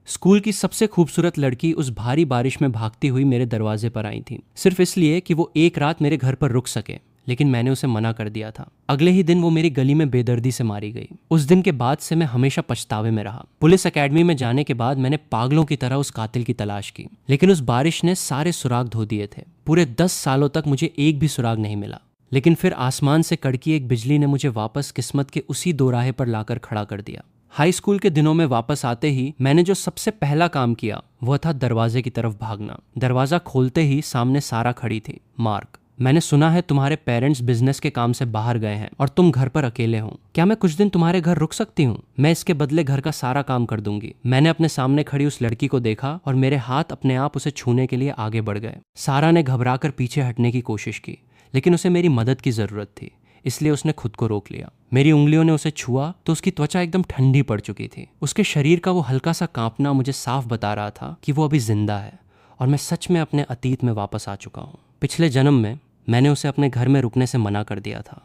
School की सबसे खूबसूरत लड़की उस भारी बारिश में भागती हुई मेरे दरवाजे पर आई थी, सिर्फ इसलिए कि वो एक रात मेरे घर पर रुक सके। लेकिन मैंने उसे मना कर दिया था। अगले ही दिन वो मेरी गली में बेदर्दी से मारी गई। उस दिन के बाद से मैं हमेशा पछतावे में रहा। पुलिस एकेडमी में जाने के बाद मैंने पागलों की तरह उस कातिल की तलाश की, लेकिन उस बारिश ने सारे सुराग धो दिए थे। पूरे 10 सालों तक मुझे एक भी सुराग नहीं मिला। लेकिन फिर आसमान से कड़की एक बिजली ने मुझे वापस किस्मत के उसी दोराहे पर लाकर खड़ा कर दिया। हाई स्कूल के दिनों में वापस आते ही मैंने जो सबसे पहला काम किया वह था दरवाजे की तरफ भागना। दरवाजा खोलते ही सामने सारा खड़ी थी। मार्क, मैंने सुना है तुम्हारे पेरेंट्स बिजनेस के काम से बाहर गए हैं और तुम घर पर अकेले हो। क्या मैं कुछ दिन तुम्हारे घर रुक सकती हूँ? मैं इसके बदले घर का सारा काम कर दूंगी। मैंने अपने सामने खड़ी उस लड़की को देखा और मेरे हाथ अपने आप उसे छूने के लिए आगे बढ़ गए। सारा ने घबराकर पीछे हटने की कोशिश की, लेकिन उसे मेरी मदद की जरूरत थी, इसलिए उसने खुद को रोक लिया। मेरी उंगलियों ने उसे छुआ तो उसकी त्वचा एकदम ठंडी पड़ चुकी थी। उसके शरीर का वो हल्का सा कांपना मुझे साफ बता रहा था कि वो अभी जिंदा है और मैं सच में अपने अतीत में वापस आ चुका हूँ। पिछले जन्म में मैंने उसे अपने घर में रुकने से मना कर दिया था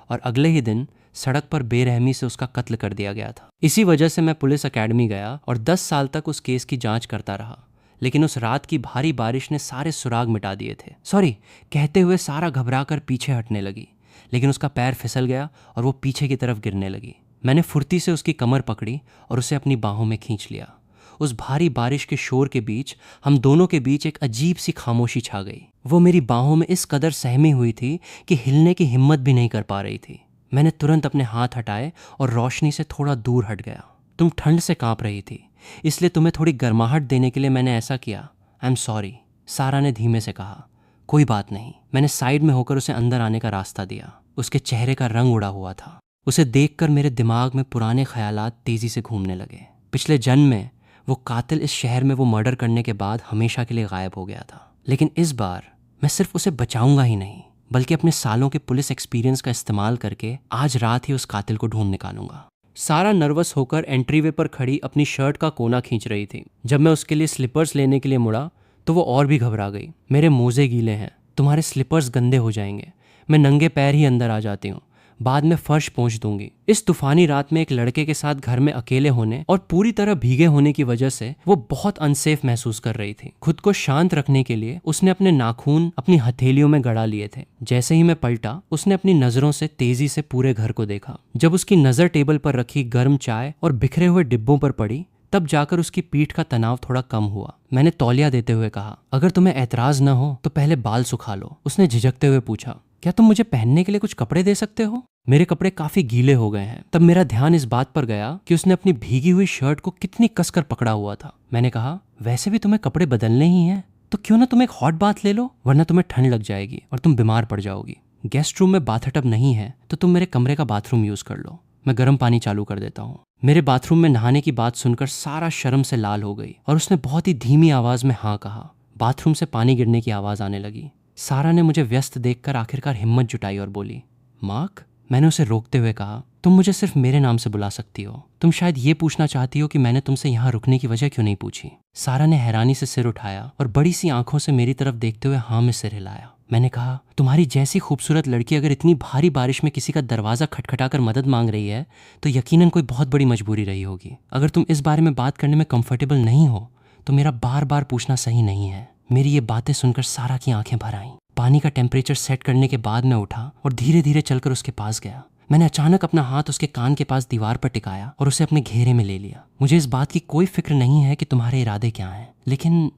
और अगले ही दिन सड़क पर बेरहमी से उसका कत्ल कर दिया गया था। इसी वजह से मैं पुलिस एकेडमी गया और 10 साल तक उस केस की जांच करता रहा। लेकिन उस रात की भारी बारिश ने सारे सुराग मिटा दिए थे। सॉरी कहते हुए सारा घबराकर पीछे हटने लगी, लेकिन उसका पैर फिसल गया और वो पीछे की तरफ गिरने लगी। मैंने फुर्ती से उसकी कमर पकड़ी और उसे अपनी बाहों में खींच लिया। उस भारी बारिश के शोर के बीच हम दोनों के बीच एक अजीब सी खामोशी छा गई। वो मेरी बाहों में इस कदर सहमी हुई थी कि हिलने की हिम्मत भी नहीं कर पा रही थी। मैंने तुरंत अपने हाथ हटाए और रोशनी से थोड़ा दूर हट गया। तुम ठंड से कांप रही थी, इसलिए तुम्हें थोड़ी गर्माहट देने के लिए मैंने ऐसा किया। आई एम सॉरी, सारा ने धीमे से कहा। कोई बात नहीं। मैंने साइड में होकर उसे अंदर आने का रास्ता दिया। उसके चेहरे का रंग उड़ा हुआ था। उसे देखकर मेरे दिमाग में पुराने ख्यालात तेजी से घूमने लगे। पिछले जन्म में वो कातिल इस शहर में वो मर्डर करने के बाद हमेशा के लिए गायब हो गया था। लेकिन इस बार मैं सिर्फ उसे बचाऊंगा ही नहीं, बल्कि अपने सालों के पुलिस एक्सपीरियंस का इस्तेमाल करके आज रात ही उस कातिल को ढूंढ निकालूंगा। सारा नर्वस होकर एंट्रीवे पर खड़ी अपनी शर्ट का कोना खींच रही थी। जब मैं उसके लिए स्लीपर्स लेने के लिए मुड़ा तो वो और भी घबरा गई। मेरे मोजे गीले हैं, तुम्हारे स्लीपर्स गंदे हो जाएंगे। मैं नंगे पैर ही अंदर आ जाती हूँ, बाद में फर्श पोंछ दूंगी। इस तूफानी रात में एक लड़के के साथ घर में अकेले होने और पूरी तरह भीगे होने की वजह से वो बहुत अनसेफ महसूस कर रही थी। खुद को शांत रखने के लिए उसने अपने नाखून अपनी हथेलियों में गड़ा लिए थे। जैसे ही मैं पलटा, उसने अपनी नजरों से तेजी से पूरे घर को देखा। जब उसकी नजर टेबल पर रखी गर्म चाय और बिखरे हुए डिब्बों पर पड़ी, तब जाकर उसकी पीठ का तनाव थोड़ा कम हुआ। मैंने तौलिया देते हुए कहा, अगर तुम्हें ऐतराज न हो तो पहले बाल सुखा लो। उसने झिझकते हुए पूछा, क्या तुम मुझे पहनने के लिए कुछ कपड़े दे सकते हो? मेरे कपड़े काफी गीले हो गए हैं। तब मेरा ध्यान इस बात पर गया कि उसने अपनी भीगी हुई शर्ट को कितनी कसकर पकड़ा हुआ था। मैंने कहा, वैसे भी तुम्हें कपड़े बदलने ही हैं, तो क्यों ना तुम एक हॉट बाथ ले लो, वरना तुम्हें ठंड लग जाएगी और तुम बीमार पड़ जाओगी। गेस्ट रूम में बाथटब नहीं है तो तुम मेरे कमरे का बाथरूम यूज कर लो, मैं गर्म पानी चालू कर देता हूँ। मेरे बाथरूम में नहाने की बात सुनकर सारा शर्म से लाल हो गई और उसने बहुत ही धीमी आवाज में हाँ कहा। बाथरूम से पानी गिरने की आवाज आने लगी। सारा ने मुझे व्यस्त देखकर आखिरकार हिम्मत जुटाई और बोली, मार्क। मैंने उसे रोकते हुए कहा, तुम मुझे सिर्फ मेरे नाम से बुला सकती हो। तुम शायद ये पूछना चाहती हो कि मैंने तुमसे यहाँ रुकने की वजह क्यों नहीं पूछी। सारा ने हैरानी से सिर उठाया और बड़ी सी आंखों से मेरी तरफ देखते हुए हाँ में सिर हिलाया। मैंने कहा, तुम्हारी जैसी खूबसूरत लड़की अगर इतनी भारी बारिश में किसी का दरवाजा खटखटाकर मदद मांग रही है तो यकीनन कोई बहुत बड़ी मजबूरी रही होगी। अगर तुम इस बारे में बात करने में कंफर्टेबल नहीं हो तो मेरा बार बार पूछना सही नहीं है। मेरी ये बातें सुनकर सारा की आंखें भर आईं। पानी का टेम्परेचर सेट करने के बाद मैं उठा और धीरे धीरे चलकर उसके पास गया। मैंने अचानक अपना हाथ उसके कान के पास दीवार पर टिकाया और उसे अपने घेरे में ले लिया। मुझे इस बात की कोई फिक्र नहीं है कि तुम्हारे इरादे क्या हैं, लेकिन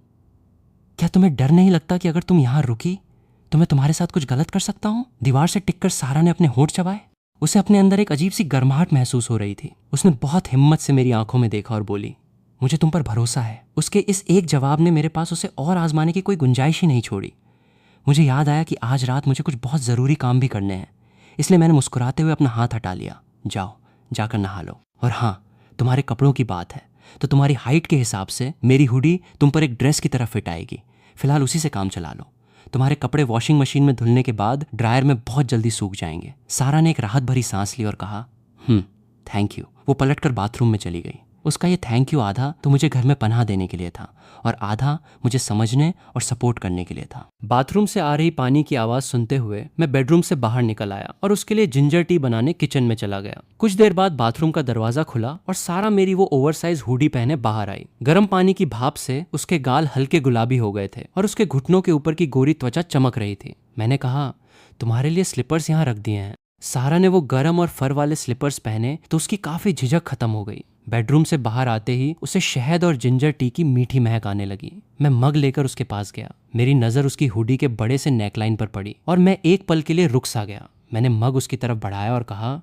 क्या तुम्हें डर नहीं लगता कि अगर तुम यहाँ रुकी तो मैं तुम्हारे साथ कुछ गलत कर सकता हूँ? दीवार से टिककर सारा ने अपने होंठ चबाए। उसे अपने अंदर एक अजीब सी गर्माहट महसूस हो रही थी। उसने बहुत हिम्मत से मेरी आंखों में देखा और बोली, मुझे तुम पर भरोसा है। उसके इस एक जवाब ने मेरे पास उसे और आजमाने की कोई गुंजाइश ही नहीं छोड़ी। मुझे याद आया कि आज रात मुझे कुछ बहुत ज़रूरी काम भी करने हैं, इसलिए मैंने मुस्कुराते हुए अपना हाथ हटा लिया। जाओ, जाकर नहा लो। और हाँ, तुम्हारे कपड़ों की बात है तो तुम्हारी हाइट के हिसाब से मेरी हुडी तुम पर एक ड्रेस की तरह फिट आएगी। फिलहाल उसी से काम चला लो। तुम्हारे कपड़े वॉशिंग मशीन में धुलने के बाद ड्रायर में बहुत जल्दी सूख जाएंगे। सारा ने एक राहत भरी सांस ली और कहा, थैंक यू। वो पलटकर बाथरूम में चली गई। उसका ये थैंक यू आधा तो मुझे घर में पनाह देने के लिए था और आधा मुझे समझने और सपोर्ट करने के लिए था। बाथरूम से आ रही पानी की आवाज सुनते हुए मैं बेडरूम से बाहर निकल आया और उसके लिए जिंजर टी बनाने किचन में चला गया। कुछ देर बाद बाथरूम का दरवाजा खुला और सारा मेरी वो ओवरसाइज हुडी पहने बाहर आई। गर्म पानी की भाप से उसके गाल हल्के गुलाबी हो गए थे और उसके घुटनों के ऊपर की गोरी त्वचा चमक रही थी। मैंने कहा, तुम्हारे लिए स्लीपर्स यहाँ रख दिए हैं। सारा ने वो गर्म और फर वाले स्लीपर्स पहने तो उसकी काफी झिझक खत्म हो गई। बेडरूम से बाहर आते ही उसे शहद और जिंजर टी की मीठी महक आने लगी। मैं मग लेकर उसके पास गया। मेरी नजर उसकी हुडी के बड़े से नेकलाइन पर पड़ी और मैं एक पल के लिए रुक सा गया। मैंने मग उसकी तरफ बढ़ाया और कहा,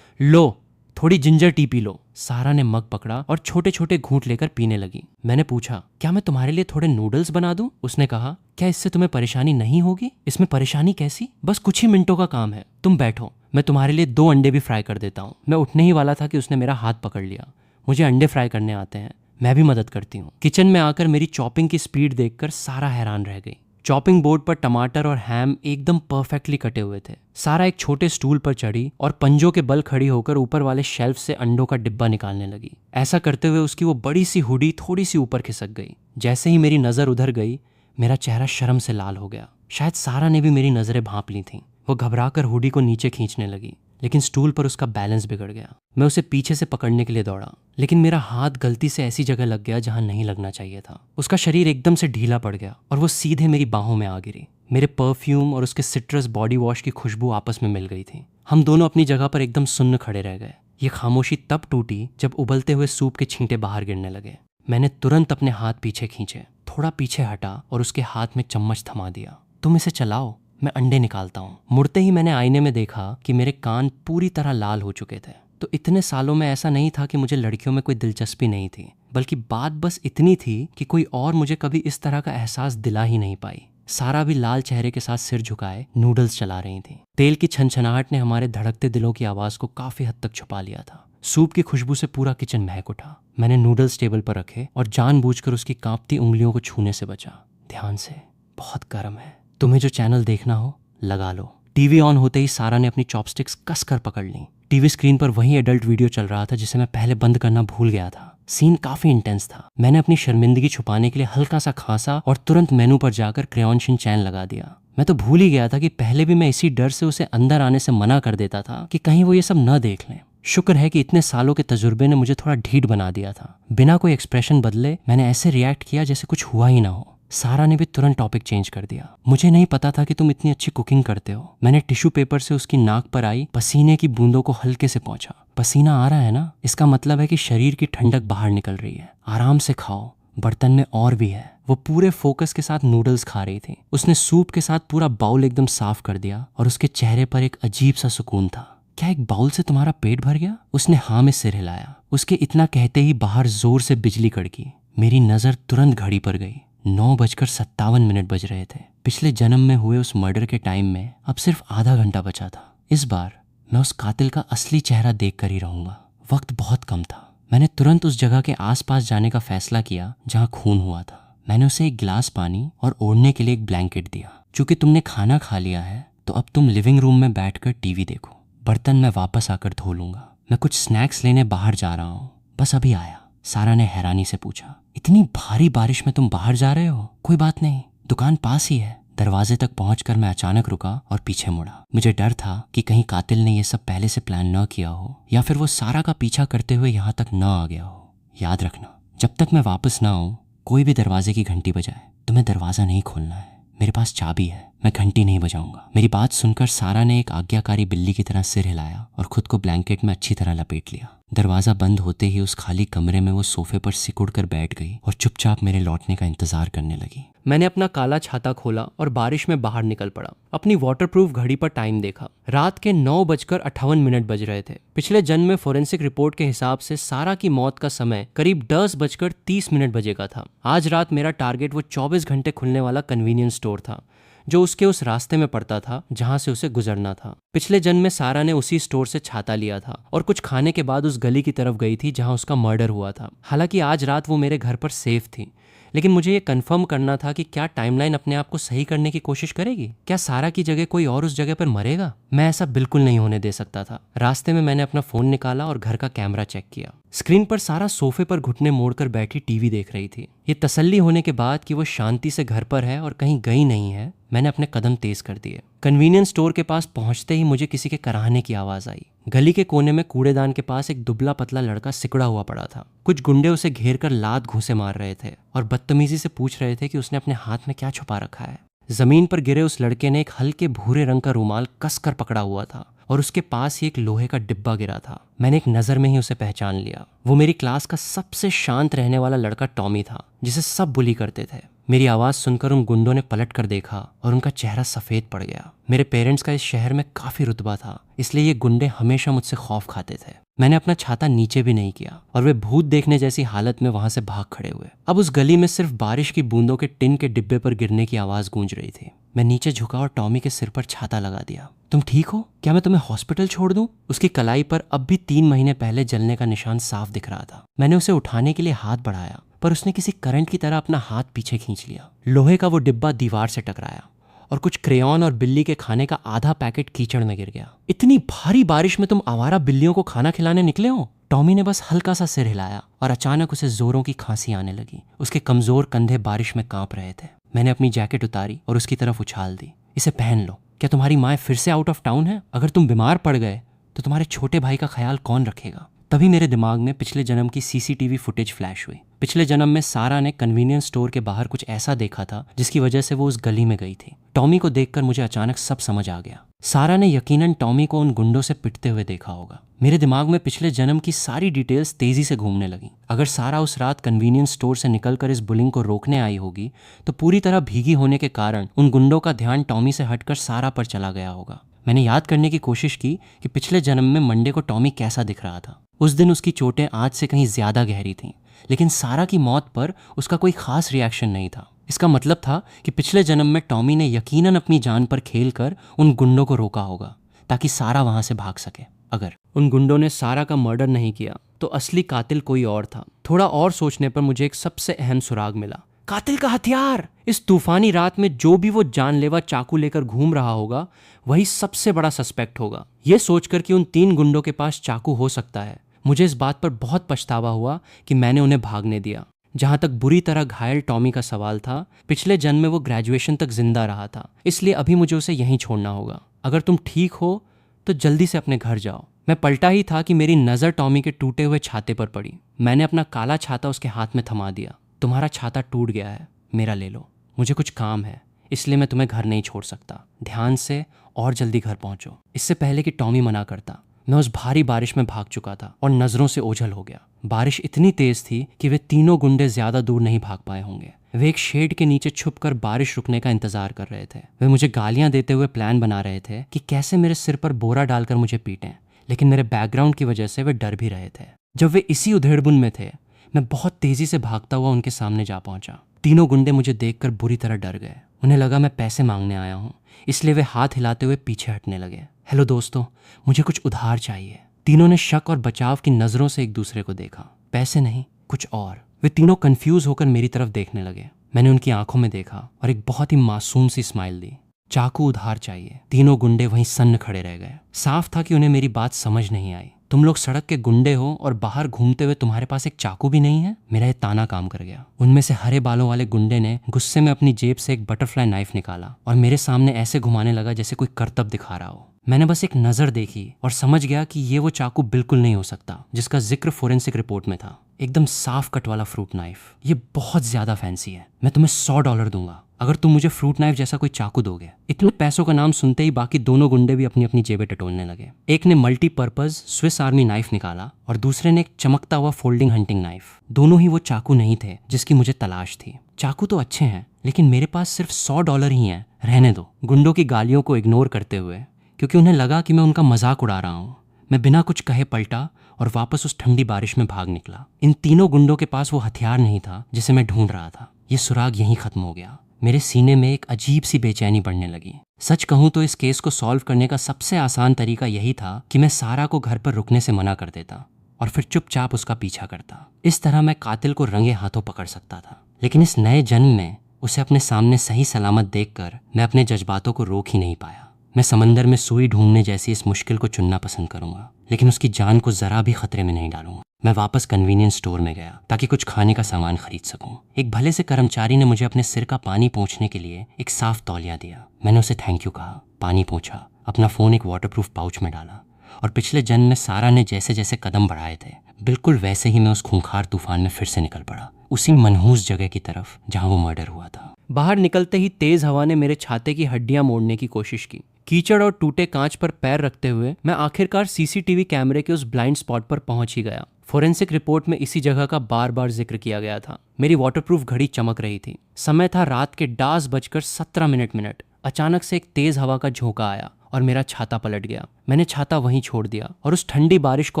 लो थोड़ी जिंजर टी पी लो। सारा ने मग पकड़ा और छोटे छोटे घूंट लेकर पीने लगी। मैंने पूछा, क्या मैं तुम्हारे लिए थोड़े नूडल्स बना दूं? उसने कहा, क्या इससे तुम्हें परेशानी नहीं होगी? इसमें परेशानी कैसी? बस कुछ ही मिनटों का काम है, तुम बैठो, मैं तुम्हारे लिए 2 अंडे भी फ्राई कर देता हूँ। मैं उठने ही वाला था कि उसने मेरा हाथ पकड़ लिया। मुझे अंडे फ्राई करने आते हैं, मैं भी मदद करती हूँ। किचन में आकर मेरी चॉपिंग की स्पीड देखकर सारा हैरान रह गई। चॉपिंग बोर्ड पर टमाटर और हैम एकदम परफेक्टली कटे हुए थे। सारा एक छोटे स्टूल पर चढ़ी और पंजों के बल खड़ी होकर ऊपर वाले शेल्फ से अंडों का डिब्बा निकालने लगी। ऐसा करते हुए उसकी वो बड़ी सी हुडी थोड़ी सी ऊपर खिसक गई। जैसे ही मेरी नजर उधर गई, मेरा चेहरा शर्म से लाल हो गया। शायद सारा ने भी मेरी नजरें भांप ली थीं। वो घबराकर हुडी को नीचे खींचने लगी, लेकिन स्टूल पर उसका बैलेंस बिगड़ गया। मैं उसे पीछे से पकड़ने के लिए दौड़ा, लेकिन मेरा हाथ गलती से ऐसी जगह लग गया जहां नहीं लगना चाहिए था। उसका शरीर एकदम से ढीला पड़ गया और वो सीधे मेरी बाहों में आ गिरी। मेरे परफ्यूम और उसके सिट्रस बॉडी वॉश की खुशबू आपस में मिल गई थी। हम दोनों अपनी जगह पर एकदम सुन्न खड़े रह गए। ये खामोशी तब टूटी जब उबलते हुए सूप के छींटे बाहर गिरने लगे। मैंने तुरंत अपने हाथ पीछे खींचे, थोड़ा पीछे हटा और उसके हाथ में चम्मच थमा दिया। तुम इसे चलाओ, मैं अंडे निकालता हूँ। मुड़ते ही मैंने आईने में देखा कि मेरे कान पूरी तरह लाल हो चुके थे। तो इतने सालों में ऐसा नहीं था कि मुझे लड़कियों में कोई दिलचस्पी नहीं थी, बल्कि बात बस इतनी थी कि कोई और मुझे कभी इस तरह का एहसास दिला ही नहीं पाई। सारा भी लाल चेहरे के साथ सिर झुकाए नूडल्स चला रही थी। तेल की छनछनाहट ने हमारे धड़कते दिलों की आवाज को काफी हद तक छुपा लिया था। सूप की खुशबू से पूरा किचन महक उठा। मैंने नूडल्स टेबल पर रखे और जानबूझकर उसकी कांपती उंगलियों को छूने से बचा। ध्यान से, बहुत गर्म है। तुम्हें जो चैनल देखना हो लगा लो। टीवी ऑन होते ही सारा ने अपनी चॉपस्टिक्स कसकर पकड़ ली। टीवी स्क्रीन पर वही एडल्ट वीडियो चल रहा था जिसे मैं पहले बंद करना भूल गया था। सीन काफी इंटेंस था। मैंने अपनी शर्मिंदगी छुपाने के लिए हल्का सा खांसा और तुरंत मेनू पर जाकर क्रेयॉन शिनचैन लगा दिया। मैं तो भूल ही गया था कि पहले भी मैं इसी डर से उसे अंदर आने से मना कर देता था कि कहीं वो ये सब न देख लें। शुक्र है कि इतने सालों के तजुर्बे ने मुझे थोड़ा ढीठ बना दिया था। बिना कोई एक्सप्रेशन बदले मैंने ऐसे रिएक्ट किया जैसे कुछ हुआ ही ना हो। सारा ने भी तुरंत टॉपिक चेंज कर दिया। मुझे नहीं पता था कि तुम इतनी अच्छी कुकिंग करते हो। मैंने टिश्यू पेपर से उसकी नाक पर आई पसीने की बूंदों को हल्के से पोंछा। पसीना आ रहा है ना, इसका मतलब है कि शरीर की ठंडक बाहर निकल रही है। आराम से खाओ, बर्तन में और भी है। वो पूरे फोकस के साथ नूडल्स खा रही थी। उसने सूप के साथ पूरा बाउल एकदम साफ कर दिया और उसके चेहरे पर एक अजीब सा सुकून था। क्या एक बाउल से तुम्हारा पेट भर गया? उसने हाँ में सिर हिलाया। उसके इतना कहते ही बाहर जोर से बिजली कड़की। मेरी नजर तुरंत घड़ी पर गई। 9:57 बज रहे थे। पिछले जन्म में हुए उस मर्डर के टाइम में अब सिर्फ आधा घंटा बचा था। इस बार मैं उस कातिल का असली चेहरा देख कर ही रहूंगा। वक्त बहुत कम था। मैंने तुरंत उस जगह के आसपास जाने का फैसला किया जहां खून हुआ था। मैंने उसे एक गिलास पानी और ओढ़ने के लिए एक ब्लैंकेट दिया। चूंकि तुमने खाना खा लिया है तो अब तुम लिविंग रूम में बैठकर टीवी देखो। बर्तन मैं वापस आकर धो लूंगा। मैं कुछ स्नैक्स लेने बाहर जा रहा हूँ, बस अभी आया। सारा ने हैरानी से पूछा, इतनी भारी बारिश में तुम बाहर जा रहे हो? कोई बात नहीं, दुकान पास ही है। दरवाजे तक पहुंचकर मैं अचानक रुका और पीछे मुड़ा। मुझे डर था कि कहीं कातिल ने यह सब पहले से प्लान न किया हो या फिर वो सारा का पीछा करते हुए यहाँ तक न आ गया हो। याद रखना, जब तक मैं वापस ना आऊं, कोई भी दरवाजे की घंटी बजाए, तुम्हें दरवाजा नहीं खोलना है। मेरे पास चाबी है, मैं घंटी नहीं बजाऊंगा। मेरी बात सुनकर सारा ने एक आज्ञाकारी बिल्ली की तरह सिर हिलाया और खुद को ब्लैंकेट में अच्छी तरह लपेट लिया। दरवाजा बंद होते ही उस खाली कमरे में वो सोफे पर सिकुड़ कर बैठ गई और चुपचाप मेरे लौटने का इंतजार करने लगी। मैंने अपना काला छाता खोला और बारिश में बाहर निकल पड़ा। अपनी वाटरप्रूफ घड़ी पर टाइम देखा। रात के 9:58 बज रहे थे। पिछले जन्म में फोरेंसिक रिपोर्ट के हिसाब से सारा की मौत का समय करीब 10:30 बजे का था। आज रात मेरा टारगेट वो 24 घंटे खुलने वाला कन्वीनियंस स्टोर था जो उसके उस रास्ते में पड़ता था जहां से उसे गुजरना था। पिछले जन्म में सारा ने उसी स्टोर से छाता लिया था और कुछ खाने के बाद उस गली की तरफ गई थी जहां उसका मर्डर हुआ था। हालांकि आज रात वो मेरे घर पर सेफ थी, लेकिन मुझे ये कंफर्म करना था कि क्या टाइमलाइन अपने आप को सही करने की कोशिश करेगी। क्या सारा की जगह कोई और उस जगह पर मरेगा? मैं ऐसा बिल्कुल नहीं होने दे सकता था। रास्ते में मैंने अपना फोन निकाला और घर का कैमरा चेक किया। स्क्रीन पर सारा सोफे पर घुटने मोड़कर बैठी टीवी देख रही थी। ये तसल्ली होने के बाद कि वो शांति से घर पर है और कहीं गई नहीं है, मैंने अपने कदम तेज कर दिए। कन्वीनियंस स्टोर के पास पहुंचते ही मुझे किसी के कराहने की आवाज आई। गली के कोने में कूड़ेदान के पास एक दुबला पतला लड़का सिकुड़ा हुआ पड़ा था। कुछ गुंडे उसे घेर कर लात घूंसे मार रहे थे और बदतमीजी से पूछ रहे थे कि उसने अपने हाथ में क्या छुपा रखा है। जमीन पर गिरे उस लड़के ने एक हल्के भूरे रंग का रुमाल कसकर पकड़ा हुआ था और उसके पास ही एक लोहे का डिब्बा गिरा था। मैंने एक नजर में ही उसे पहचान लिया। वो मेरी क्लास का सबसे शांत रहने वाला लड़का टॉमी था, जिसे सब बुली करते थे। मेरी आवाज सुनकर उन गुंडों ने पलट कर देखा और उनका चेहरा सफेद पड़ गया। मेरे पेरेंट्स का इस शहर में काफी रुतबा था, इसलिए ये गुंडे हमेशा मुझसे खौफ खाते थे। मैंने अपना छाता नीचे भी नहीं किया और वे भूत देखने जैसी हालत में वहां से भाग खड़े हुए। अब उस गली में सिर्फ बारिश की बूंदों के टिन के डिब्बे पर गिरने की आवाज गूंज रही थी। मैं नीचे झुका और टॉमी के सिर पर छाता लगा दिया। तुम ठीक हो? क्या मैं तुम्हें हॉस्पिटल छोड़ दूं? उसकी कलाई पर अब भी 3 महीने पहले जलने का निशान साफ दिख रहा था। मैंने उसे उठाने के लिए हाथ बढ़ाया, पर उसने किसी करंट की तरह अपना हाथ पीछे खींच लिया। लोहे का वो डिब्बा दीवार से टकराया और कुछ क्रेयॉन और बिल्ली के खाने का आधा पैकेट कीचड़ में गिर गया। इतनी भारी बारिश में तुम आवारा बिल्लियों को खाना खिलाने निकले हो? टॉमी ने बस हल्का सा सिर हिलाया और अचानक उसे जोरों की खांसी आने लगी। उसके कमजोर कंधे बारिश में कांप रहे थे। मैंने अपनी जैकेट उतारी और उसकी तरफ उछाल दी। इसे पहन लो। क्या तुम्हारी माँ फिर से आउट ऑफ टाउन है? अगर तुम बीमार पड़ गए तो तुम्हारे छोटे भाई का ख्याल कौन रखेगा? तभी मेरे दिमाग में पिछले जन्म की सीसीटीवी फुटेज फ्लैश हुई। पिछले जन्म में सारा ने कन्वीनियंस स्टोर के बाहर कुछ ऐसा देखा था जिसकी वजह से वो उस गली में गई थी। टॉमी को देखकर मुझे अचानक सब समझ आ गया। सारा ने यकीनन टॉमी को उन गुंडों से पिटते हुए देखा होगा। मेरे दिमाग में पिछले जन्म की सारी डिटेल्स तेजी से घूमने लगी। अगर सारा उस रात कन्वीनियंस स्टोर से निकलकर इस बुलिंग को रोकने आई होगी तो पूरी तरह भीगी होने के कारण उन गुंडों का ध्यान टॉमी से हटकर सारा पर चला गया होगा। मैंने याद करने की कोशिश की कि पिछले जन्म में मंडे को टॉमी कैसा दिख रहा था। उस दिन उसकी चोटें आज से कहीं ज्यादा गहरी थीं, लेकिन सारा की मौत पर उसका कोई खास रिएक्शन नहीं था। इसका मतलब था कि पिछले जन्म में टॉमी ने यकीनन अपनी जान पर खेलकर उन गुंडों को रोका होगा ताकि सारा वहां से भाग सके। अगर उन गुंडों ने सारा का मर्डर नहीं किया तो असली कातिल कोई और था। थोड़ा और सोचने पर मुझे एक सबसे अहम सुराग मिला। कातिल का हथियार! इस तूफानी रात में जो भी वो जानलेवा चाकू लेकर घूम रहा होगा वही सबसे बड़ा सस्पेक्ट होगा। ये सोचकर कि उन 3 गुंडों के पास चाकू हो सकता है, मुझे इस बात पर बहुत पछतावा हुआ कि मैंने उन्हें भागने दिया। जहां तक बुरी तरह घायल टॉमी का सवाल था, पिछले जन्म में वो ग्रेजुएशन तक जिंदा रहा था, इसलिए अभी मुझे उसे यहीं छोड़ना होगा। अगर तुम ठीक हो तो जल्दी से अपने घर जाओ। मैं पलटा ही था कि मेरी नज़र टॉमी के टूटे हुए छाते पर पड़ी। मैंने अपना काला छाता उसके हाथ में थमा दिया। तुम्हारा छाता टूट गया है, मेरा ले लो। मुझे कुछ काम है, इसलिए मैं तुम्हें घर नहीं छोड़ सकता। ध्यान से और जल्दी घर पहुंचो। इससे पहले कि टॉमी मना करता, मैं उस भारी बारिश में भाग चुका था और नजरों से ओझल हो गया। बारिश इतनी तेज थी कि वे तीनों गुंडे ज्यादा दूर नहीं भाग पाए होंगे। वे एक शेड के नीचे छुपकर बारिश रुकने का इंतजार कर रहे थे। वे मुझे गालियां देते हुए प्लान बना रहे थे कि कैसे मेरे सिर पर बोरा डालकर मुझे पीटें, लेकिन मेरे बैकग्राउंड की वजह से वे डर भी रहे थे। जब वे इसी उधेड़बुन में थे, मैं बहुत तेजी से भागता हुआ उनके सामने जा पहुंचा। तीनों गुंडे मुझे देखकर बुरी तरह डर गए। उन्हें लगा मैं पैसे मांगने आया हूँ, इसलिए वे हाथ हिलाते हुए पीछे हटने लगे। हेलो दोस्तों, मुझे कुछ उधार चाहिए। तीनों ने शक और बचाव की नजरों से एक दूसरे को देखा। पैसे नहीं, कुछ और। वे तीनों कंफ्यूज होकर मेरी तरफ देखने लगे। मैंने उनकी आंखों में देखा और एक बहुत ही मासूम सी स्माइल दी। चाकू उधार चाहिए। तीनों गुंडे वहीं सन्न खड़े रह गए। साफ था कि उन्हें मेरी बात समझ नहीं आई। तुम लोग सड़क के गुंडे हो और बाहर घूमते हुए तुम्हारे पास एक चाकू भी नहीं है? मेरा ये ताना काम कर गया। उनमें से हरे बालों वाले गुंडे ने गुस्से में अपनी जेब से एक बटरफ्लाई नाइफ निकाला और मेरे सामने ऐसे घुमाने लगा जैसे कोई करतब दिखा रहा हो। मैंने बस एक नजर देखी और समझ गया कि ये वो चाकू बिल्कुल नहीं हो सकता जिसका जिक्र फोरेंसिक रिपोर्ट में था। एकदम साफ कट वाला फ्रूट नाइफ। ये बहुत ज्यादा फैंसी है। मैं तुम्हें $100 दूंगा अगर तुम मुझे फ्रूट नाइफ जैसा कोई चाकू दोगे। इतने पैसों का नाम सुनते ही बाकी दोनों गुंडे भी अपनी अपनी जेबें टटोलने लगे। एक ने मल्टीपर्पज स्विस आर्मी नाइफ निकाला और दूसरे ने एक चमकता हुआ फोल्डिंग हंटिंग नाइफ। दोनों ही वो चाकू नहीं थे जिसकी मुझे तलाश थी। चाकू तो अच्छे हैं, लेकिन मेरे पास सिर्फ $100 ही हैं, रहने दो। गुंडों की गालियों को इग्नोर करते हुए, क्योंकि उन्हें लगा कि मैं उनका मजाक उड़ा रहा हूँ, मैं बिना कुछ कहे पलटा और वापस उस ठंडी बारिश में भाग निकला। इन तीनों गुंडों के पास वो हथियार नहीं था जिसे मैं ढूंढ रहा था। ये सुराग यहीं खत्म हो गया। मेरे सीने में एक अजीब सी बेचैनी बढ़ने लगी। सच कहूं तो इस केस को सॉल्व करने का सबसे आसान तरीका यही था कि मैं सारा को घर पर रुकने से मना कर देता और फिर चुपचाप उसका पीछा करता। इस तरह मैं कातिल को रंगे हाथों पकड़ सकता था। लेकिन इस नए जन्म में उसे अपने सामने सही सलामत देखकर मैं अपने जज्बातों को रोक ही नहीं पाया। मैं समंदर में सुई ढूंढने जैसी इस मुश्किल को चुनना पसंद करूंगा, लेकिन उसकी जान को जरा भी खतरे में नहीं डालूंगा। मैं वापस कन्वीनियंस स्टोर में गया ताकि कुछ खाने का सामान खरीद सकूं। एक भले से कर्मचारी ने मुझे अपने सिर का पानी पोंछने के लिए एक साफ तौलिया दिया। मैंने उसे थैंक यू कहा, पानी पोंछा, अपना फोन एक वाटरप्रूफ पाउच में डाला और पिछले जन्म में सारा ने जैसे जैसे कदम बढ़ाए थे बिल्कुल वैसे ही मैं उस खूंखार तूफान में फिर से निकल पड़ा, उसी मनहूस जगह की तरफ जहां वो मर्डर हुआ था। बाहर निकलते ही तेज हवा ने मेरे छाते की हड्डियां मोड़ने की कोशिश की। कीचड़ और टूटे कांच पर पैर रखते हुए मैं आखिरकार सीसीटीवी कैमरे के उस ब्लाइंड स्पॉट पर पहुंच ही गया। फोरेंसिक रिपोर्ट में इसी जगह का बार बार जिक्र किया गया था। मेरी वाटरप्रूफ घड़ी चमक रही थी। समय था रात के 10:17 अचानक से एक तेज हवा का झोंका आया और मेरा छाता पलट गया। मैंने छाता वहीं छोड़ दिया और उस ठंडी बारिश को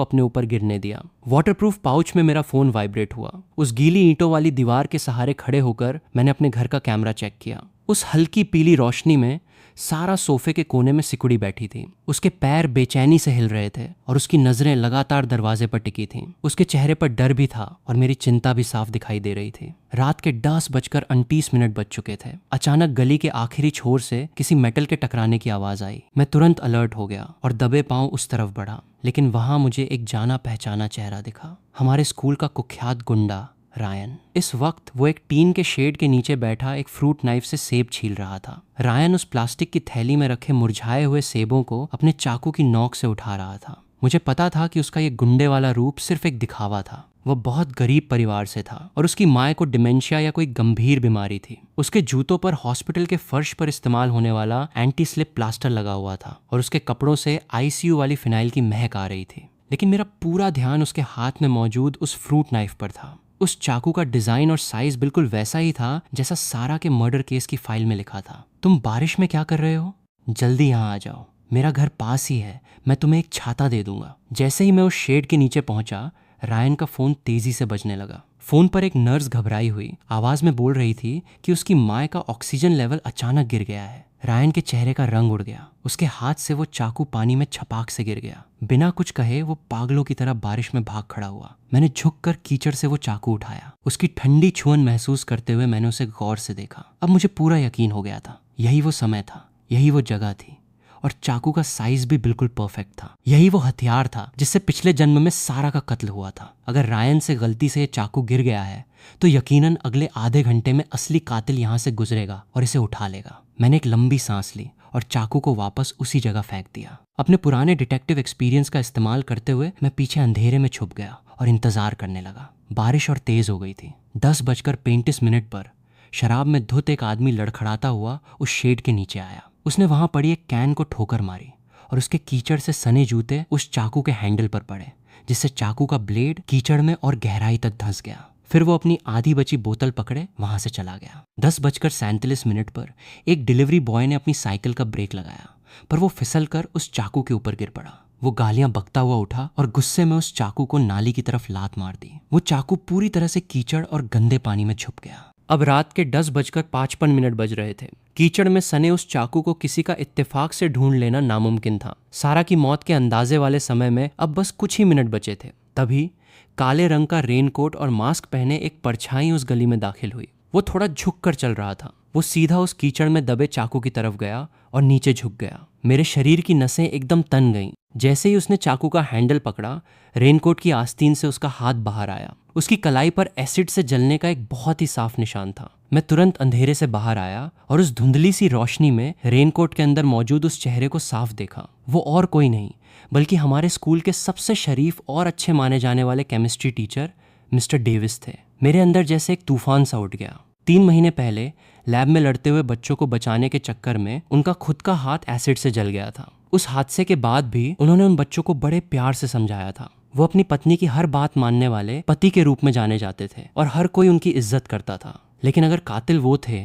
अपने ऊपर गिरने दिया। वाटरप्रूफ पाउच में मेरा फोन वाइब्रेट हुआ। उस गीली ईंटों वाली दीवार के सहारे खड़े होकर मैंने अपने घर का कैमरा चेक किया। उस हल्की पीली रोशनी में सारा सोफे के कोने में सिकुड़ी बैठी थी। उसके पैर बेचैनी से हिल रहे थे और उसकी नजरें लगातार दरवाजे पर टिकी थीं। उसके चेहरे पर डर भी था और मेरी चिंता भी साफ दिखाई दे रही थी। रात के 10:29 बज चुके थे। अचानक गली के आखिरी छोर से किसी मेटल के टकराने की आवाज आई। मैं तुरंत अलर्ट हो गया और दबे पांव उस तरफ बढ़ा, लेकिन वहां मुझे एक जाना पहचाना चेहरा दिखा। हमारे स्कूल का कुख्यात गुंडा रायन। इस वक्त वो एक टीन के शेड के नीचे बैठा एक फ्रूट नाइफ से सेब छील रहा था। रायन उस प्लास्टिक की थैली में रखे मुरझाए हुए सेबों को अपने चाकू की नोक से उठा रहा था। मुझे पता था कि उसका ये गुंडे वाला रूप सिर्फ एक दिखावा था। वो बहुत गरीब परिवार से था और उसकी माँ को डिमेंशिया या कोई गंभीर बीमारी थी। उसके जूतों पर हॉस्पिटल के फर्श पर इस्तेमाल होने वाला एंटी स्लिप प्लास्टर लगा हुआ था और उसके कपड़ों से आईसीयू वाली फिनाइल की महक आ रही थी। लेकिन मेरा पूरा ध्यान उसके हाथ में मौजूद उस फ्रूट नाइफ पर था। उस चाकू का डिजाइन और साइज बिल्कुल वैसा ही था जैसा सारा के मर्डर केस की फाइल में लिखा था। तुम बारिश में क्या कर रहे हो? जल्दी यहाँ आ जाओ, मेरा घर पास ही है, मैं तुम्हें एक छाता दे दूंगा। जैसे ही मैं उस शेड के नीचे पहुंचा, रायन का फोन तेजी से बजने लगा। फोन पर एक नर्स घबराई हुई आवाज में बोल रही थी कि उसकी माँ का ऑक्सीजन लेवल अचानक गिर गया है। रायन के चेहरे का रंग उड़ गया। उसके हाथ से वो चाकू पानी में छपाक से गिर गया। बिना कुछ कहे वो पागलों की तरह बारिश में भाग खड़ा हुआ। मैंने झुककर कीचड़ से वो चाकू उठाया। उसकी ठंडी छुअन महसूस करते हुए मैंने उसे गौर से देखा। अब मुझे पूरा यकीन हो गया था, यही वो समय था, यही वो जगह थी और चाकू का साइज भी बिल्कुल परफेक्ट था। यही वो हथियार था जिससे पिछले जन्म में सारा का कत्ल हुआ था। अगर रायन से गलती से ये चाकू गिर गया है तो यकीनन अगले आधे घंटे में असली कातिल यहाँ से गुजरेगा और इसे उठा लेगा। मैंने एक लंबी सांस ली और चाकू को वापस उसी जगह फेंक दिया। अपने पुराने डिटेक्टिव एक्सपीरियंस का इस्तेमाल करते हुए मैं पीछे अंधेरे में छुप गया और इंतजार करने लगा। बारिश और तेज हो गई थी। 10:35 पर शराब में धुत एक आदमी लड़खड़ाता हुआ उस शेड के नीचे आया। उसने वहां पड़ी एक कैन को ठोकर मारी और उसके कीचड़ से सने जूते उस चाकू के हैंडल पर पड़े, जिससे चाकू का ब्लेड कीचड़ में और गहराई तक धंस गया। फिर वो अपनी आधी बची बोतल पकड़े वहां से चला गया। 10:37 पर एक डिलीवरी बॉय ने अपनी साइकिल का ब्रेक लगाया, पर वो फिसल कर उस चाकू के ऊपर गिर पड़ा। वो गालियां बकता हुआ उठा और गुस्से में उस चाकू को नाली की तरफ लात मार दी। वो चाकू पूरी तरह से कीचड़ और गंदे पानी में छुप गया। अब रात के 10:55 बज रहे थे। कीचड़ में सने उस चाकू को किसी का इत्तेफाक से ढूंढ लेना नामुमकिन था। सारा की मौत के अंदाजे वाले समय में अब बस कुछ ही मिनट बचे थे। तभी काले रंग का रेनकोट और मास्क पहने एक परछाई उस गली में दाखिल हुई। वो थोड़ा झुक कर चल रहा था। वो सीधा उस कीचड़ में दबे चाकू की तरफ गया और नीचे झुक गया। मेरे शरीर की नसें एकदम तन गईं। जैसे ही उसने चाकू का हैंडल पकड़ा, रेनकोट की आस्तीन से उसका हाथ बाहर आया। उसकी कलाई पर एसिड से जलने का एक बहुत ही साफ निशान था। मैं तुरंत अंधेरे से बाहर आया और उस धुंधली सी रोशनी में रेनकोट के अंदर मौजूद उस चेहरे को साफ देखा। वो और कोई नहीं बल्कि हमारे स्कूल के सबसे शरीफ और अच्छे माने जाने वाले केमिस्ट्री टीचर मिस्टर डेविस थे। मेरे अंदर जैसे एक तूफान सा उठ गया। 3 महीने पहले लैब में लड़ते हुए बच्चों को बचाने के चक्कर में उनका खुद का हाथ एसिड से जल गया था। उस हादसे के बाद भी उन्होंने उन बच्चों को बड़े प्यार से समझाया था। वो अपनी पत्नी की हर बात मानने वाले पति के रूप में जाने जाते थे और हर कोई उनकी इज्जत करता था। लेकिन अगर कातिल वो थे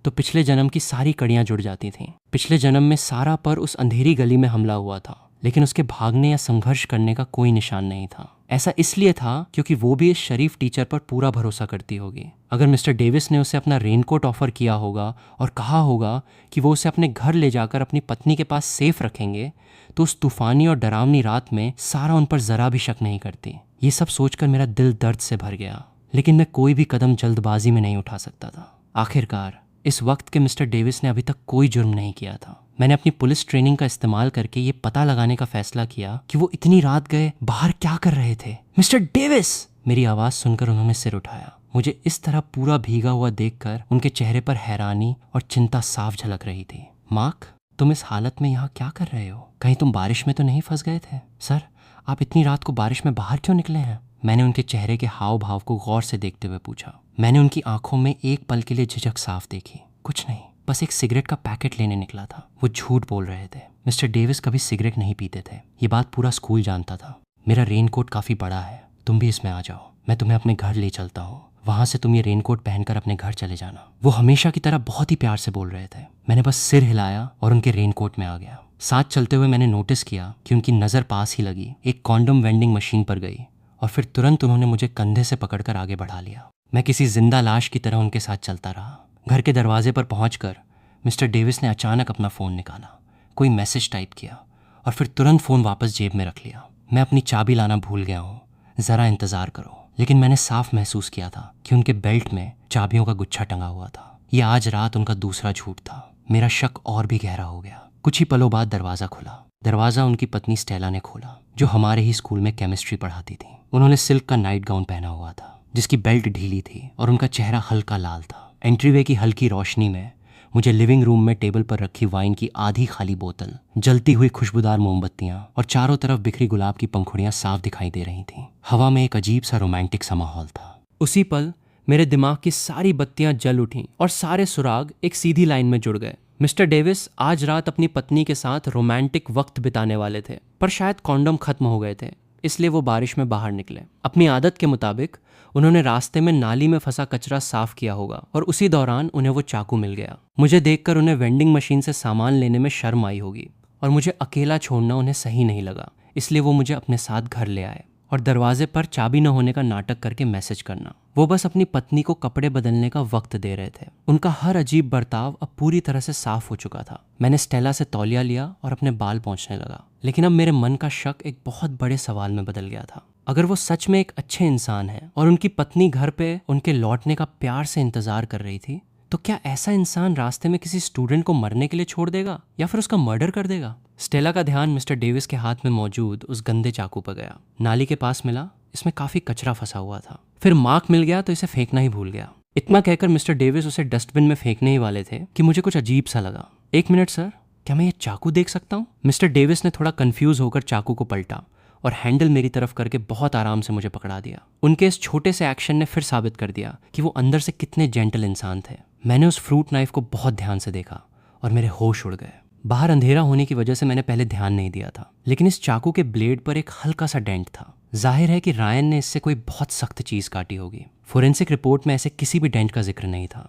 तो पिछले जन्म की सारी कड़ियां जुड़ जाती थीं। पिछले जन्म में सारा पर उस अंधेरी गली में हमला हुआ था। लेकिन उसके भागने या संघर्ष करने का कोई निशान नहीं था। ऐसा इसलिए था क्योंकि वो भी इस शरीफ टीचर पर पूरा भरोसा करती होगी। अगर मिस्टर डेविस ने उसे अपना रेनकोट ऑफर किया होगा और कहा होगा कि वो उसे अपने घर ले जाकर अपनी पत्नी के पास सेफ रखेंगे, तो उस तूफानी और डरावनी रात में सारा उन पर जरा भी शक नहीं करती। ये सब सोचकर मेरा दिल दर्द से भर गया, लेकिन मैं कोई भी कदम जल्दबाजी में नहीं उठा सकता था। आखिरकार इस वक्त के मिस्टर डेविस ने अभी तक कोई जुर्म नहीं किया था। मैंने अपनी पुलिस ट्रेनिंग का इस्तेमाल करके ये पता लगाने का फैसला किया कि वो इतनी रात गए बाहर क्या कर रहे थे। Mister Davis! मेरी आवाज सुनकर उन्होंने सिर उठाया। मुझे इस तरह पूरा भीगा हुआ देखकर उनके चेहरे पर हैरानी और चिंता साफ झलक रही थी। मार्क, तुम इस हालत में यहाँ क्या कर रहे हो? कहीं तुम बारिश में तो नहीं फंस गए थे? सर, आप इतनी रात को बारिश में बाहर क्यों निकले हैं? मैंने उनके चेहरे के हाव भाव को गौर से देखते हुए पूछा। मैंने उनकी आंखों में एक पल के लिए झिझक साफ देखी। कुछ नहीं, बस एक सिगरेट का पैकेट लेने निकला था। वो झूठ बोल रहे थे। मिस्टर डेविस कभी सिगरेट नहीं पीते थे। ये बात पूरा स्कूल जानता था। मेरा रेनकोट काफी बड़ा है, तुम भी इसमें आ जाओ। मैं तुम्हें अपने घर ले चलता हूँ। वहां से तुम ये रेनकोट पहनकर अपने घर चले जाना। वो हमेशा की तरह बहुत ही प्यार से बोल रहे थे। मैंने बस सिर हिलाया और उनके रेनकोट में आ गया। साथ चलते हुए मैंने नोटिस किया कि उनकी नज़र पास ही लगी एक कॉन्डम वेंडिंग मशीन पर गई और फिर तुरंत उन्होंने मुझे कंधे से पकड़कर आगे बढ़ा लिया। मैं किसी जिंदा लाश की तरह उनके साथ चलता रहा। घर के दरवाजे पर पहुंचकर मिस्टर डेविस ने अचानक अपना फ़ोन निकाला, कोई मैसेज टाइप किया और फिर तुरंत फ़ोन वापस जेब में रख लिया। मैं अपनी चाबी लाना भूल गया हूँ, ज़रा इंतज़ार करो। लेकिन मैंने साफ महसूस किया था कि उनके बेल्ट में चाबियों का गुच्छा टंगा हुआ था। यह आज रात उनका दूसरा झूठ था। मेरा शक और भी गहरा हो गया। कुछ ही पलों बाद दरवाज़ा खुला। दरवाज़ा उनकी पत्नी स्टेला ने खोला, जो हमारे ही स्कूल में केमिस्ट्री पढ़ाती थी। उन्होंने सिल्क का नाइट गाउन पहना हुआ था जिसकी बेल्ट ढीली थी और उनका चेहरा हल्का लाल था। एंट्रीवे की हल्की रोशनी में मुझे लिविंग रूम में टेबल पर रखी वाइन की आधी खाली बोतल, जलती हुई खुशबूदार मोमबत्तियां और चारों तरफ बिखरी गुलाब की पंखुड़ियां साफ दिखाई दे रही थीं। हवा में एक अजीब सा रोमांटिक सा माहौल था। उसी पल मेरे दिमाग की सारी बत्तियां जल उठीं और सारे सुराग एक सीधी लाइन में जुड़ गए। मिस्टर डेविस आज रात अपनी पत्नी के साथ रोमांटिक वक्त बिताने वाले थे, पर शायद कॉन्डम खत्म हो गए थे, इसलिए वो बारिश में बाहर निकले। अपनी आदत के मुताबिक उन्होंने रास्ते में नाली में फंसा कचरा साफ किया होगा और उसी दौरान उन्हें वो चाकू मिल गया। मुझे देखकर उन्हें वेंडिंग मशीन से सामान लेने में शर्म आई होगी और मुझे अकेला छोड़ना उन्हें सही नहीं लगा, इसलिए वो मुझे अपने साथ घर ले आए और दरवाजे पर चाबी न होने का नाटक करके मैसेज करना। वो बस अपनी पत्नी को कपड़े बदलने का वक्त दे रहे थे। उनका हर अजीब बर्ताव अब पूरी तरह से साफ हो चुका था। मैंने स्टेला से तौलिया लिया और अपने बाल पोंछने लगा, लेकिन अब मेरे मन का शक एक बहुत बड़े सवाल में बदल गया था। अगर वो सच में एक अच्छे इंसान हैं और उनकी पत्नी घर पे उनके लौटने का प्यार से इंतजार कर रही थी, तो क्या ऐसा इंसान रास्ते में किसी स्टूडेंट को मरने के लिए छोड़ देगा या फिर उसका मर्डर कर देगा? स्टेला का ध्यान मिस्टर डेविस के हाथ में मौजूद उस गंदे चाकू पर गया। नाली के पास मिला, इसमें काफी कचरा फंसा हुआ था। फिर मार्क मिल गया तो इसे फेंकना ही भूल गया। इतना कहकर मिस्टर डेविस उसे डस्टबिन में फेंकने ही वाले थे कि मुझे कुछ अजीब सा लगा। एक मिनट सर, क्या मैं ये चाकू देख सकता हूँ? मिस्टर डेविस ने थोड़ा कंफ्यूज होकर चाकू को पलटा और हैंडल मेरी तरफ करके बहुत आराम से मुझे पकड़ा दिया। उनके इस छोटे से एक्शन ने फिर साबित कर दिया कि वो अंदर से कितने जेंटल इंसान थे। मैंने उस फ्रूट नाइफ को बहुत ध्यान से देखा और मेरे होश उड़ गए। बाहर अंधेरा होने की वजह से मैंने पहले ध्यान नहीं दिया था, लेकिन इस चाकू के ब्लेड पर एक हल्का सा डेंट था। जाहिर है कि रायन ने इससे कोई बहुत सख्त चीज काटी होगी। फोरेंसिक रिपोर्ट में ऐसे किसी भी डेंट का जिक्र नहीं था।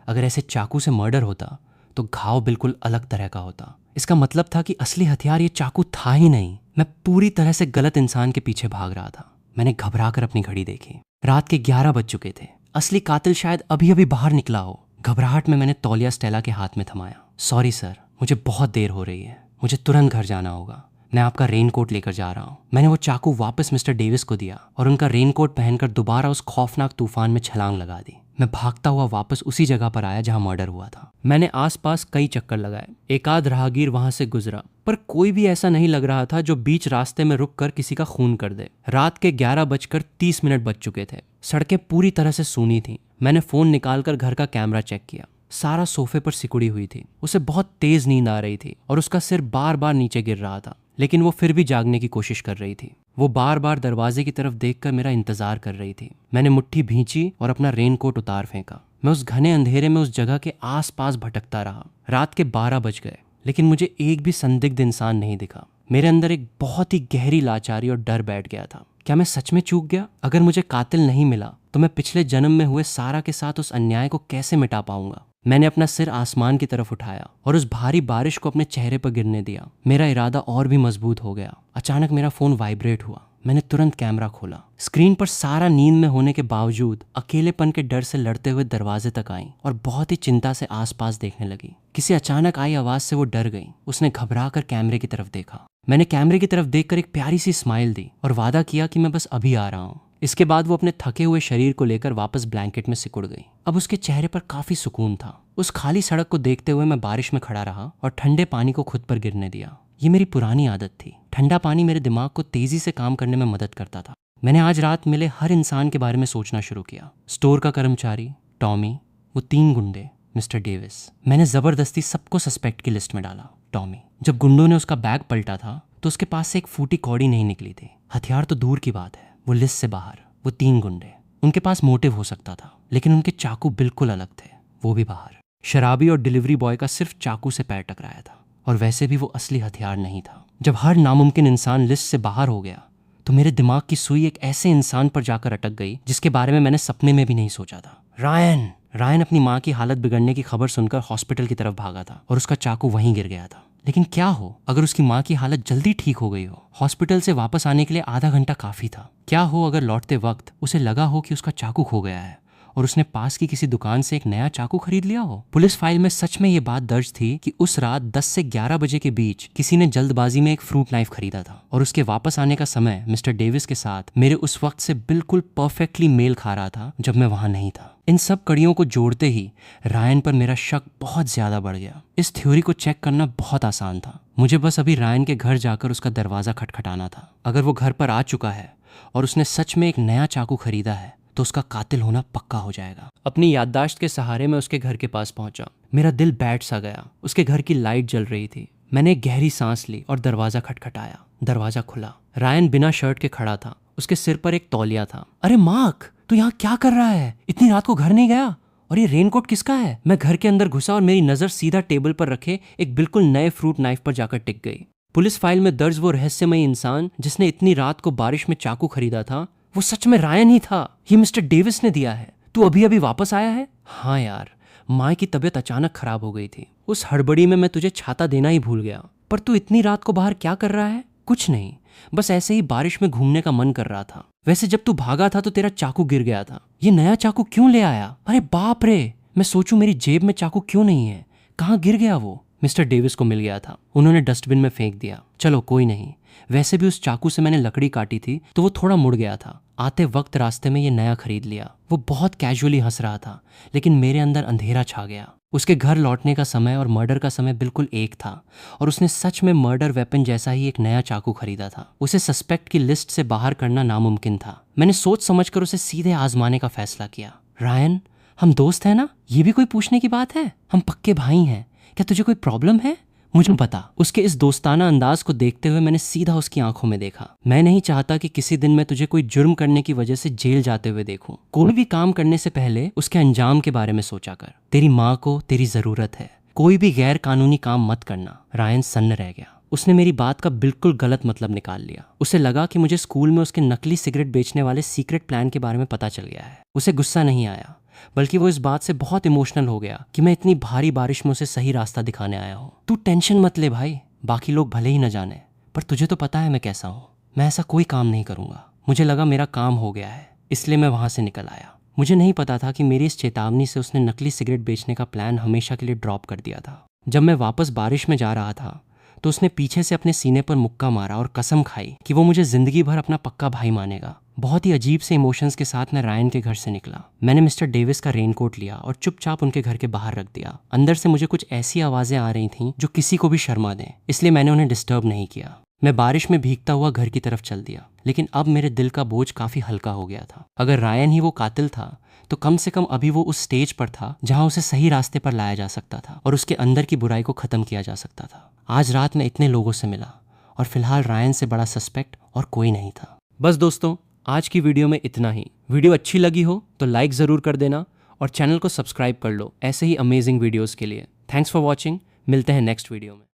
अगर ऐसे चाकू से मर्डर होता तो घाव बिल्कुल अलग तरह का होता। इसका मतलब था कि असली हथियार ये चाकू था ही नहीं। मैं पूरी तरह से गलत इंसान के पीछे भाग रहा था। मैंने घबराकर अपनी घड़ी देखी। रात के 11 बज चुके थे। असली कातिल शायद अभी अभी बाहर निकला हो। घबराहट में मैंने तौलिया स्टेला के हाथ में थमाया। सॉरी सर, मुझे बहुत देर हो रही है, मुझे तुरंत घर जाना होगा। मैं आपका रेनकोट लेकर जा रहा हूँ। मैंने वो चाकू वापस मिस्टर डेविस को दिया और उनका रेनकोट पहनकर दोबारा उस खौफनाक तूफान में छलांग लगा दी। मैं भागता हुआ वापस उसी जगह पर आया जहां मर्डर हुआ था। मैंने आसपास कई चक्कर लगाए। एक आध राहगीर वहां से गुजरा, पर कोई भी ऐसा नहीं लग रहा था जो बीच रास्ते में रुककर किसी का खून कर दे। रात के 11:30 बज चुके थे। सड़कें पूरी तरह से सूनी थीं। मैंने फोन निकालकर घर का कैमरा चेक किया। सारा सोफे पर सिकुड़ी हुई थी। उसे बहुत तेज नींद आ रही थी और उसका सिर बार बार नीचे गिर रहा था, लेकिन वो फिर भी जागने की कोशिश कर रही थी। वो बार बार दरवाजे की तरफ देखकर मेरा इंतजार कर रही थी। मैंने मुट्ठी भींची और अपना रेनकोट उतार फेंका। मैं उस घने अंधेरे में उस जगह के आसपास भटकता रहा। रात के 12 बज गए, लेकिन मुझे एक भी संदिग्ध इंसान नहीं दिखा। मेरे अंदर एक बहुत ही गहरी लाचारी और डर बैठ गया था। क्या मैं सच में चूक गया? अगर मुझे कातिल नहीं मिला तो मैं पिछले जन्म में हुए सारा के साथ उस अन्याय को कैसे मिटा पाऊंगा? मैंने अपना सिर आसमान की तरफ उठाया और उस भारी बारिश को अपने चेहरे पर गिरने दिया। मेरा इरादा और भी मजबूत हो गया। अचानक मेरा फोन वाइब्रेट हुआ। मैंने तुरंत कैमरा खोला। स्क्रीन पर सारा नींद में होने के बावजूद अकेलेपन के डर से लड़ते हुए दरवाजे तक आई और बहुत ही चिंता से आसपास देखने लगी। किसी अचानक आई आवाज से वो डर गई। उसने घबरा कर कैमरे की तरफ देखा। मैंने कैमरे की तरफ देखकर एक प्यारी सी स्माइल दी और वादा किया कि मैं बस अभी आ रहा हूँ। इसके बाद वो अपने थके हुए शरीर को लेकर वापस ब्लैंकेट में सिकुड़ गई। अब उसके चेहरे पर काफी सुकून था। उस खाली सड़क को देखते हुए मैं बारिश में खड़ा रहा और ठंडे पानी को खुद पर गिरने दिया। ये मेरी पुरानी आदत थी। ठंडा पानी मेरे दिमाग को तेजी से काम करने में मदद करता था। मैंने आज रात मिले हर इंसान के बारे में सोचना शुरू किया। स्टोर का कर्मचारी, टॉमी, वो 3 गुंडे, मिस्टर डेविस। मैंने जबरदस्ती सबको सस्पेक्ट की लिस्ट में डाला। टॉमी, जब गुंडों ने उसका बैग पलटा था तो उसके पास से एक फूटी कौड़ी नहीं निकली थी। हथियार तो दूर की बात है, वो लिस्ट से बाहर। वो 3 गुंडे, उनके पास मोटिव हो सकता था लेकिन उनके चाकू बिल्कुल अलग थे, वो भी बाहर। शराबी और डिलीवरी बॉय का सिर्फ चाकू से पैर टकराया था और वैसे भी वो असली हथियार नहीं था। जब हर नामुमकिन इंसान लिस्ट से बाहर हो गया तो मेरे दिमाग की सुई एक ऐसे इंसान पर जाकर अटक गई जिसके बारे में मैंने सपने में भी नहीं सोचा था। रायन अपनी माँ की हालत बिगड़ने की खबर सुनकर हॉस्पिटल की तरफ भागा था और उसका चाकू वहीं गिर गया था। लेकिन क्या हो अगर उसकी माँ की हालत जल्दी ठीक हो गई हो? हॉस्पिटल से वापस आने के लिए आधा घंटा काफी था। क्या हो अगर लौटते वक्त उसे लगा हो कि उसका चाकू खो गया है और उसने पास की किसी दुकान से एक नया चाकू खरीद लिया हो? पुलिस फाइल में सच में ये बात दर्ज थी कि उस रात 10 से 11 बजे के बीच किसी ने जल्दबाजी में एक फ्रूट नाइफ खरीदा था और उसके वापस आने का समय मिस्टर डेविस के साथ मेरे उस वक्त से बिल्कुल परफेक्टली मेल खा रहा था जब मैं वहां नहीं था। इन सब कड़ियों को जोड़ते ही रायन पर मेरा शक बहुत ज्यादा बढ़ गया। इस थ्योरी को चेक करना बहुत आसान था। मुझे बस अभी रायन के घर जाकर उसका दरवाजा खटखटाना था। अगर वो घर पर आ चुका है और उसने सच में एक नया चाकू खरीदा है तो उसका कातिल होना पक्का हो जाएगा। अपनी याददाश्त के सहारे मैं उसके घर के पास पहुंचा। मेरा दिल बैठ सा गया। उसके घर की लाइट जल रही थी। मैंने एक गहरी सांस ली और दरवाजा खटखटाया। दरवाजा खुला। रायन बिना शर्ट के खड़ा था। उसके सिर पर एक तौलिया था। अरे मार्क, तू यहाँ क्या कर रहा है? इतनी रात को घर नहीं गया? और ये रेनकोट किसका है? मैं घर के अंदर घुसा और मेरी नजर सीधा टेबल पर रखे एक बिल्कुल नए फ्रूट नाइफ पर जाकर टिक गई। पुलिस फाइल में दर्ज वो रहस्यमयी इंसान जिसने इतनी रात को बारिश में चाकू खरीदा था, वो सच में रायन ही था। ये मिस्टर डेविस ने दिया है। तू अभी अभी वापस आया है? हाँ यार, माँ की तबीयत अचानक खराब हो गई थी। उस हड़बड़ी में मैं तुझे छाता देना ही भूल गया। पर तू इतनी रात को बाहर क्या कर रहा है? कुछ नहीं, बस ऐसे ही बारिश में घूमने का मन कर रहा था। वैसे जब तू भागा था तो तेरा चाकू गिर गया था। ये नया चाकू क्यों ले आया? अरे बाप रे, मैं सोचूं मेरी जेब में चाकू क्यों नहीं है। कहाँ गिर गया वो? मिस्टर डेविस को मिल गया था। उन्होंने डस्टबिन में फेंक दिया। चलो कोई नहीं, वैसे भी उस चाकू से मैंने लकड़ी काटी थी तो वो थोड़ा मुड़ गया था। आते वक्त रास्ते में ये नया खरीद लिया। वो बहुत कैजुअली हंस रहा था लेकिन मेरे अंदर अंधेरा छा गया। उसके घर लौटने का समय और मर्डर का समय बिल्कुल एक था और उसने सच में मर्डर वेपन जैसा ही एक नया चाकू खरीदा था। उसे सस्पेक्ट की लिस्ट से बाहर करना नामुमकिन था। मैंने सोच समझकर उसे सीधे आजमाने का फैसला किया। रायन, हम दोस्त हैं ना? ये भी कोई पूछने की बात है? हम पक्के भाई हैं। क्या तुझे कोई प्रॉब्लम है? मुझे बता। उसके इस दोस्ताना अंदाज को देखते हुए मैंने सीधा उसकी आंखों में देखा। मैं नहीं चाहता कि किसी दिन मैं तुझे कोई जुर्म करने की वजह से जेल जाते हुए देखूं। कोई भी काम करने से पहले उसके अंजाम के बारे में सोचा कर। तेरी माँ को तेरी जरूरत है। कोई भी गैर कानूनी काम मत करना। रायन सन्न रह गया। उसने मेरी बात का बिल्कुल गलत मतलब निकाल लिया। उसे लगा कि मुझे स्कूल में उसके नकली सिगरेट बेचने वाले सीक्रेट प्लान के बारे में पता चल गया है। उसे गुस्सा नहीं आया, बल्कि वो इस बात से बहुत इमोशनल हो गया कि मैं इतनी भारी बारिश में उसे सही रास्ता दिखाने आया हूँ। तू टेंशन मत ले भाई, बाकी लोग भले ही न जाने, पर तुझे तो पता है मैं कैसा हूँ। मैं ऐसा कोई काम नहीं करूँगा। मुझे लगा मेरा काम हो गया है, इसलिए मैं वहाँ से निकल आया। मुझे नहीं पता था कि मेरी इस चेतावनी से उसने नकली सिगरेट बेचने का प्लान हमेशा के लिए ड्रॉप कर दिया था। जब मैं वापस बारिश में जा रहा था तो उसने पीछे से अपने सीने पर मुक्का मारा और कसम खाई कि वो मुझे जिंदगी भर अपना पक्का भाई मानेगा। बहुत ही अजीब से इमोशंस के साथ मैं रायन के घर से निकला। मैंने मिस्टर डेविस का रेनकोट लिया और चुपचाप उनके घर के बाहर रख दिया। अंदर से मुझे कुछ ऐसी आवाजें आ रही थीं जो किसी को भी शर्मा दें, इसलिए मैंने उन्हें डिस्टर्ब नहीं किया। मैं बारिश में भीगता हुआ घर की तरफ चल दिया, लेकिन अब मेरे दिल का बोझ काफी हल्का हो गया था। अगर रायन ही वो कातिल था तो कम से कम अभी वो उस स्टेज पर था जहां उसे सही रास्ते पर लाया जा सकता था और उसके अंदर की बुराई को खत्म किया जा सकता था। आज रात मैं इतने लोगों से मिला और फिलहाल रायन से बड़ा सस्पेक्ट और कोई नहीं था। बस दोस्तों, आज की वीडियो में इतना ही। वीडियो अच्छी लगी हो तो लाइक ज़रूर कर देना और चैनल को सब्सक्राइब कर लो ऐसे ही अमेजिंग वीडियोज़ के लिए। Thanks for watching. मिलते हैं नेक्स्ट वीडियो में।